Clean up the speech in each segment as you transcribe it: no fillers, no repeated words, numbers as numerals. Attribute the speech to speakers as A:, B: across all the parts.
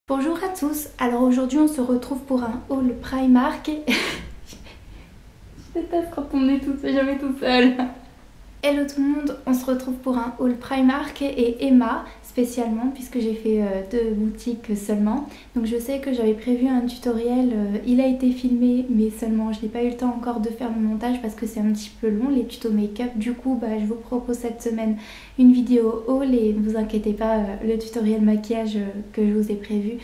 A: Bonjour à tous, alors aujourd'hui on se retrouve pour un haul Primark. Je déteste quand on est jamais tout seul. Hello tout le monde, on se retrouve pour un haul Primark et Emma spécialement puisque j'ai fait deux boutiques seulement. Donc je sais que j'avais prévu un tutoriel, il a été filmé mais seulement je n'ai pas eu le temps encore de faire le montage parce que c'est un petit peu long les tutos make-up. Du coup je vous propose cette semaine une vidéo haul et ne vous inquiétez pas, le tutoriel maquillage que je vous ai prévu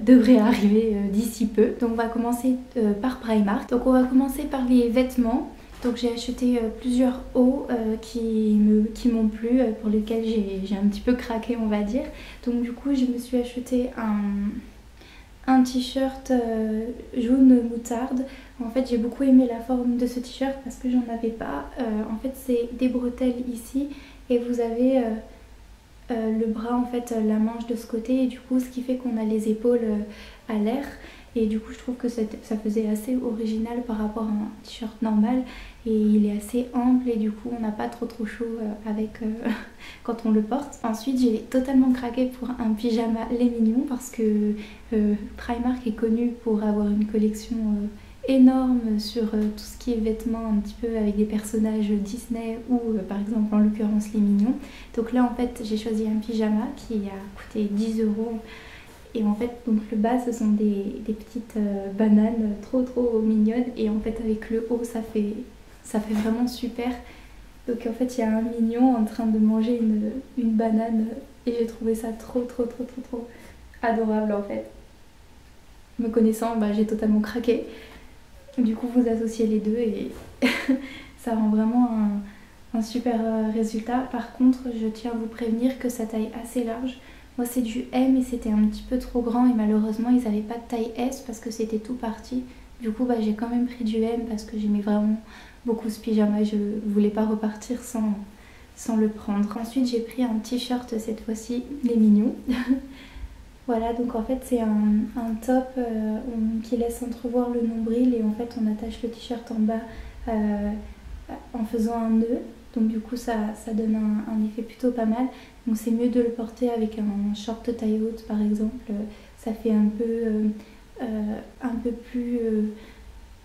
A: devrait arriver d'ici peu. Donc on va commencer par Primark. Donc on va commencer par les vêtements. Donc j'ai acheté plusieurs hauts qui m'ont plu, pour lesquels j'ai un petit peu craqué on va dire. Donc du coup je me suis acheté un t-shirt jaune moutarde. En fait j'ai beaucoup aimé la forme de ce t-shirt parce que j'en avais pas. En fait c'est des bretelles ici et vous avez le bras en fait, la manche de ce côté et du coup ce qui fait qu'on a les épaules à l'air. Et du coup je trouve que ça faisait assez original par rapport à un t-shirt normal et il est assez ample et du coup on n'a pas trop chaud avec quand on le porte. Ensuite j'ai totalement craqué pour un pyjama Les Mignons parce que Primark est connu pour avoir une collection énorme sur tout ce qui est vêtements un petit peu avec des personnages Disney ou par exemple en l'occurrence Les Mignons. Donc là en fait j'ai choisi un pyjama qui a coûté 10 €. Et en fait, donc le bas, ce sont des petites bananes trop mignonnes. Et en fait, avec le haut, ça fait vraiment super. Donc en fait, il y a un mignon en train de manger une banane. Et j'ai trouvé ça trop adorable en fait. Me connaissant, j'ai totalement craqué. Du coup, vous associez les deux et ça rend vraiment un super résultat. Par contre, je tiens à vous prévenir que sa taille est assez large. Moi c'est du M et c'était un petit peu trop grand et malheureusement ils n'avaient pas de taille S parce que c'était tout parti. Du coup j'ai quand même pris du M parce que j'aimais vraiment beaucoup ce pyjama. Je voulais pas repartir sans le prendre. Ensuite j'ai pris un t-shirt cette fois-ci, Les Mignons. Voilà, donc en fait c'est un top qui laisse entrevoir le nombril et en fait on attache le t-shirt en bas en faisant un nœud. Donc du coup ça donne un effet plutôt pas mal. Donc c'est mieux de le porter avec un short taille haute par exemple. Ça fait un peu plus,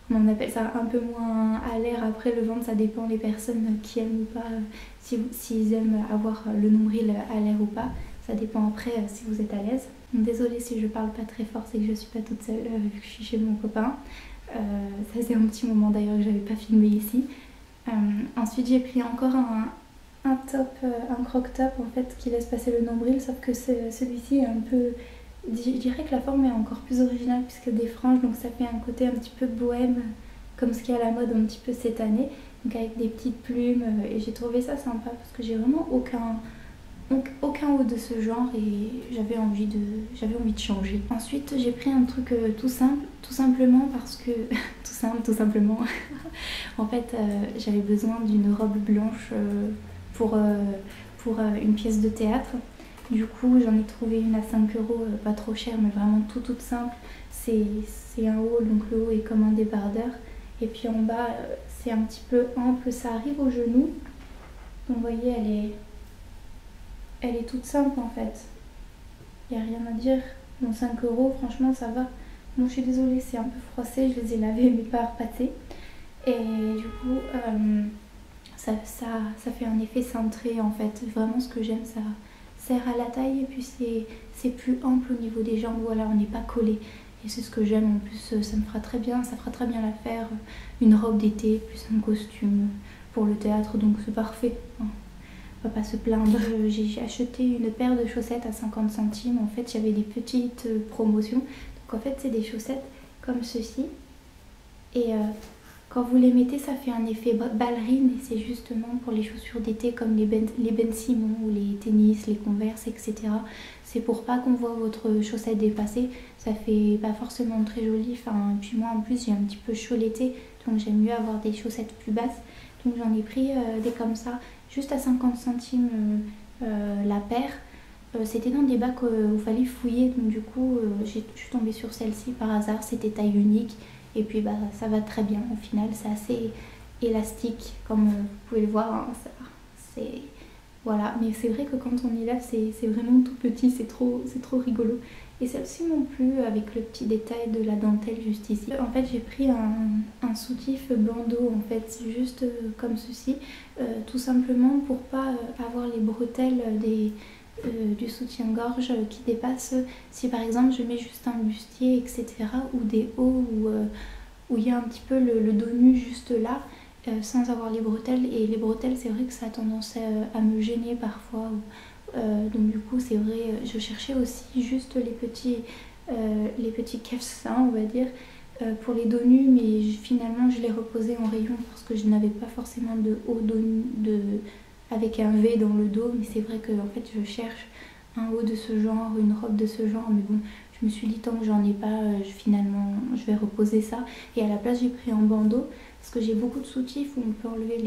A: comment on appelle ça, un peu moins à l'air. Après le ventre ça dépend des personnes qui aiment ou pas, s'ils aiment avoir le nombril à l'air ou pas. Ça dépend après si vous êtes à l'aise. Désolée si je parle pas très fort, c'est que je suis pas toute seule vu que je suis chez mon copain. Ça c'est un petit moment d'ailleurs que j'avais pas filmé ici. Ensuite j'ai pris encore un top, un croc top en fait qui laisse passer le nombril, sauf que celui-ci est un peu, je dirais que la forme est encore plus originale puisque des franges, donc ça fait un côté un petit peu bohème comme ce qui est à la mode un petit peu cette année, donc avec des petites plumes et j'ai trouvé ça sympa parce que j'ai vraiment aucun haut de ce genre et j'avais envie de changer. Ensuite j'ai pris un truc tout simple, tout simplement parce que tout simplement en fait j'avais besoin d'une robe blanche pour une pièce de théâtre. Du coup j'en ai trouvé une à 5 €, pas trop cher mais vraiment toute simple. C'est un haut, donc le haut est comme un débardeur et puis en bas c'est un petit peu ample, ça arrive au genou. Donc vous voyez elle est toute simple en fait, il n'y a rien à dire. Bon 5 € franchement ça va. Bon je suis désolée c'est un peu froissé, je les ai lavés mais pas repâtés. Et du coup ça fait un effet cintré en fait. Vraiment ce que j'aime, ça serre à la taille et puis c'est plus ample au niveau des jambes. Voilà, on n'est pas collé. Et c'est ce que j'aime en plus, ça me fera très bien, ça fera très bien l'affaire. Une robe d'été plus un costume pour le théâtre, donc c'est parfait. On va pas se plaindre. J'ai acheté une paire de chaussettes à 50 centimes. En fait, il y avait des petites promotions. Donc en fait, c'est des chaussettes comme ceci. Et quand vous les mettez, ça fait un effet ballerine et c'est justement pour les chaussures d'été comme les Ben Simon ou les tennis, les Converse, etc. C'est pour pas qu'on voit votre chaussette dépassée. Ça fait pas forcément très joli. Enfin, puis moi en plus j'ai un petit peu chaud l'été, donc j'aime mieux avoir des chaussettes plus basses. Donc j'en ai pris des comme ça, juste à 50 centimes la paire. C'était dans des bacs où il fallait fouiller, donc du coup je suis tombée sur celle-ci par hasard, c'était taille unique. Et puis ça va très bien au final, c'est assez élastique comme vous pouvez le voir, hein, voilà. Mais c'est vrai que quand on y lève c'est vraiment tout petit, c'est trop rigolo. Et celles-ci m'ont plu avec le petit détail de la dentelle juste ici. En fait j'ai pris un soutif bandeau en fait, juste comme ceci, tout simplement pour pas avoir les bretelles du soutien-gorge qui dépassent. Si par exemple je mets juste un bustier etc. ou des hauts où il y a un petit peu le dos nu juste là, sans avoir les bretelles. Et les bretelles c'est vrai que ça a tendance à me gêner parfois. Donc du coup c'est vrai, je cherchais aussi juste les petits cafecins on va dire pour les dos nus, mais finalement je les reposais en rayon parce que je n'avais pas forcément de haut dos nu avec un V dans le dos. Mais c'est vrai que en fait je cherche un haut de ce genre, une robe de ce genre, mais bon je me suis dit tant que j'en ai pas, finalement je vais reposer ça. Et à la place j'ai pris un bandeau parce que j'ai beaucoup de soutifs où on peut enlever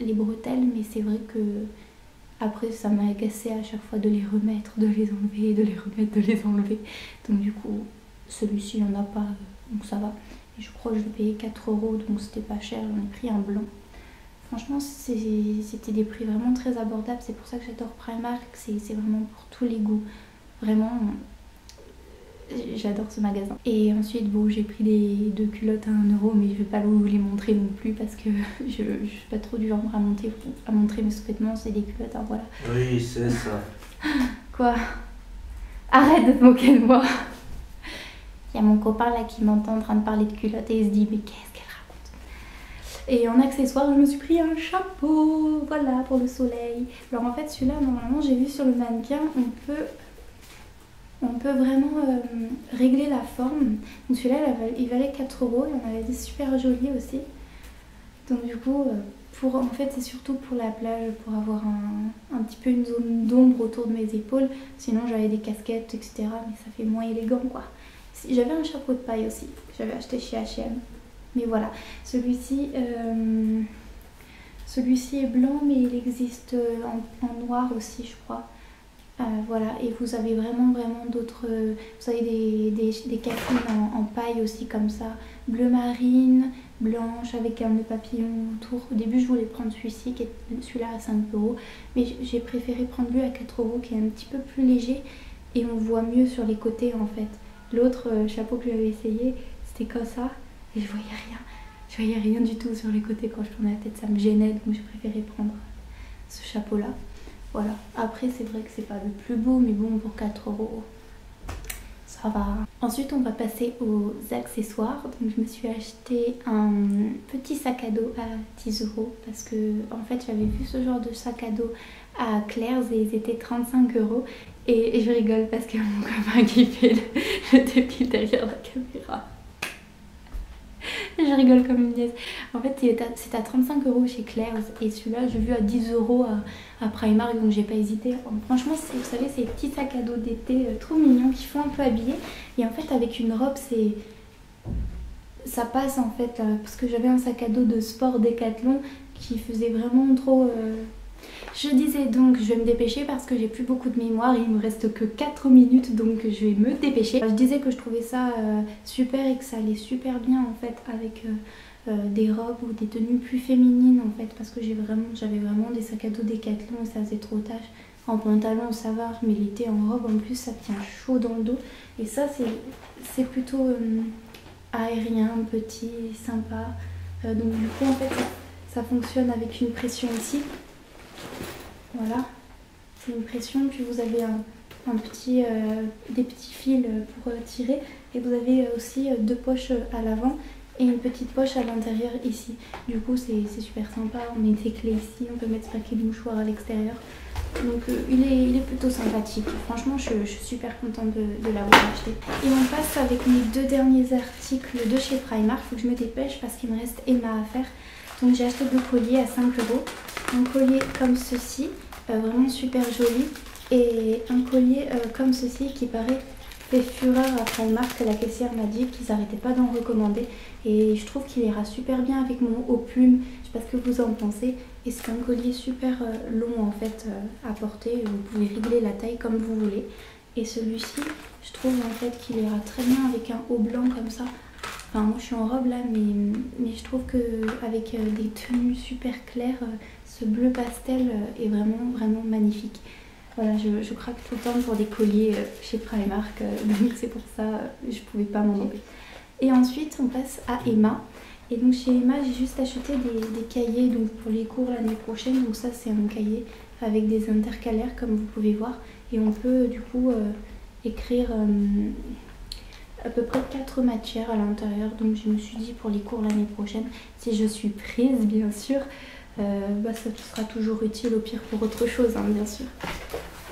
A: les bretelles, mais c'est vrai que après ça m'a agacé à chaque fois de les remettre, de les enlever, de les remettre, de les enlever. Donc du coup celui-ci il n'y en a pas, donc ça va. Et je crois que je l'ai payé 4 €, donc c'était pas cher, j'en ai pris un blanc. Franchement c'était des prix vraiment très abordables, c'est pour ça que j'adore Primark, c'est vraiment pour tous les goûts. Vraiment j'adore ce magasin. Et ensuite bon j'ai pris des 2 culottes à 1 €, mais je vais pas vous les montrer non plus parce que je suis pas trop du genre à montrer mes sous-vêtements, c'est des culottes, hein, voilà.
B: Oui c'est ça.
A: Quoi? Arrête de te moquer de moi. Il y a mon copain là qui m'entend en train de parler de culottes et il se dit mais qu'est-ce qu'elle raconte? Et en accessoire je me suis pris un chapeau, voilà, pour le soleil. Alors en fait celui-là normalement j'ai vu sur le mannequin on peut vraiment régler la forme. Donc celui-là il valait 4 €, il y en avait des super jolis aussi. Donc du coup en fait c'est surtout pour la plage, pour avoir un petit peu une zone d'ombre autour de mes épaules. Sinon j'avais des casquettes etc, mais ça fait moins élégant quoi. J'avais un chapeau de paille aussi que j'avais acheté chez H&M. Mais voilà, celui-ci est blanc mais il existe en noir aussi je crois. Voilà, et vous avez vraiment d'autres, vous avez des cafines en paille aussi comme ça, bleu marine, blanche avec un nœud papillon autour. Au début je voulais prendre celui-là à 5 €, mais j'ai préféré prendre lui à 4 € qui est un petit peu plus léger et on voit mieux sur les côtés en fait. L'autre chapeau que j'avais essayé c'était comme ça et je voyais rien du tout sur les côtés quand je tournais la tête, ça me gênait, donc j'ai préféré prendre ce chapeau là. Voilà, après c'est vrai que c'est pas le plus beau, mais bon pour 4 € ça va. Ensuite on va passer aux accessoires. Donc je me suis acheté un petit sac à dos à 10 € parce que en fait j'avais vu ce genre de sac à dos à Claire's et ils étaient 35 € et je rigole parce que mon copain qui fait le débit derrière la caméra. Je rigole comme une nièce. En fait c'est à 35 € chez Claire's et celui-là j'ai vu à 10 € à Primark, donc j'ai pas hésité. Franchement vous savez ces petits sacs à dos d'été trop mignons qui font un peu habiller. Et en fait avec une robe ça passe en fait parce que j'avais un sac à dos de sport Decathlon qui faisait vraiment trop... Je disais donc je vais me dépêcher parce que j'ai plus beaucoup de mémoire, il me reste que 4 minutes donc je vais me dépêcher. Je disais que je trouvais ça super et que ça allait super bien en fait avec des robes ou des tenues plus féminines en fait, parce que j'avais vraiment des sacs à dos Decathlon et ça faisait trop tâche. En pantalon ça va, mais l'été en robe en plus ça tient chaud dans le dos et ça c'est plutôt aérien, petit, sympa. Donc du coup en fait ça fonctionne avec une pression ici. Voilà, c'est une pression, puis vous avez des petits fils pour tirer et vous avez aussi 2 poches à l'avant et une petite poche à l'intérieur ici. Du coup c'est super sympa, on met ses clés ici, on peut mettre son paquet de mouchoirs à l'extérieur. Donc il est plutôt sympathique. Franchement je suis super contente de l'avoir acheté. Et on passe avec mes 2 derniers articles de chez Primark. Faut que je me dépêche parce qu'il me reste Emma à faire. Donc j'ai acheté 2 colliers à 5 €. Un collier comme ceci, vraiment super joli, et un collier comme ceci qui paraît fait fureur à Primark. La caissière m'a dit qu'ils n'arrêtaient pas d'en recommander et je trouve qu'il ira super bien avec mon haut plume. Je sais pas ce que vous en pensez. Et c'est un collier super long en fait à porter, vous pouvez régler la taille comme vous voulez. Et celui-ci je trouve en fait qu'il ira très bien avec un haut blanc comme ça. Enfin moi je suis en robe là, mais je trouve qu'avec des tenues super claires, ce bleu pastel est vraiment magnifique. Voilà, je craque tout le temps pour des colliers chez Primark, donc c'est pour ça je pouvais pas m'en empêcher. Et ensuite on passe à Emma. Et donc chez Emma j'ai juste acheté des cahiers donc pour les cours l'année prochaine. Donc ça c'est un cahier avec des intercalaires comme vous pouvez voir. Et on peut du coup écrire à peu près 4 matières à l'intérieur. Donc je me suis dit pour les cours l'année prochaine, si je suis prise bien sûr, ça sera toujours utile au pire pour autre chose hein, bien sûr.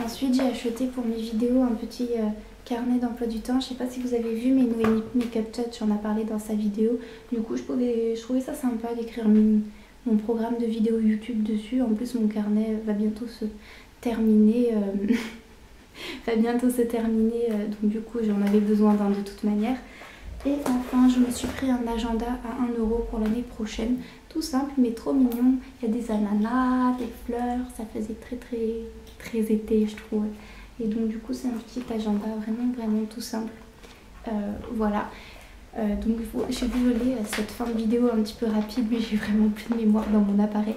A: Ensuite j'ai acheté pour mes vidéos un petit carnet d'emploi du temps. Je sais pas si vous avez vu mais Noémie Makeup Touch en a parlé dans sa vidéo. Du coup je trouvais ça sympa d'écrire mon programme de vidéo YouTube dessus. En plus mon carnet va bientôt se terminer. Donc du coup j'en avais besoin d'un de toute manière. Et enfin je me suis pris un agenda à 1 € pour l'année prochaine. Tout simple mais trop mignon. Il y a des ananas, des fleurs, ça faisait très été je trouve. Et donc du coup c'est un petit agenda vraiment tout simple. Voilà. Donc je suis désolée cette fin de vidéo un petit peu rapide mais j'ai vraiment plus de mémoire dans mon appareil.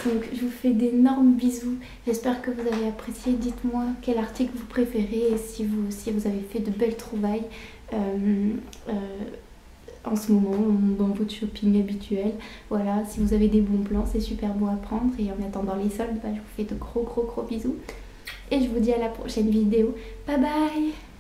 A: Donc je vous fais d'énormes bisous, j'espère que vous avez apprécié. Dites-moi quel article vous préférez et si vous aussi vous avez fait de belles trouvailles en ce moment dans votre shopping habituel. Voilà, si vous avez des bons plans c'est super bon à prendre. Et en attendant les soldes, je vous fais de gros bisous. Et je vous dis à la prochaine vidéo. Bye bye.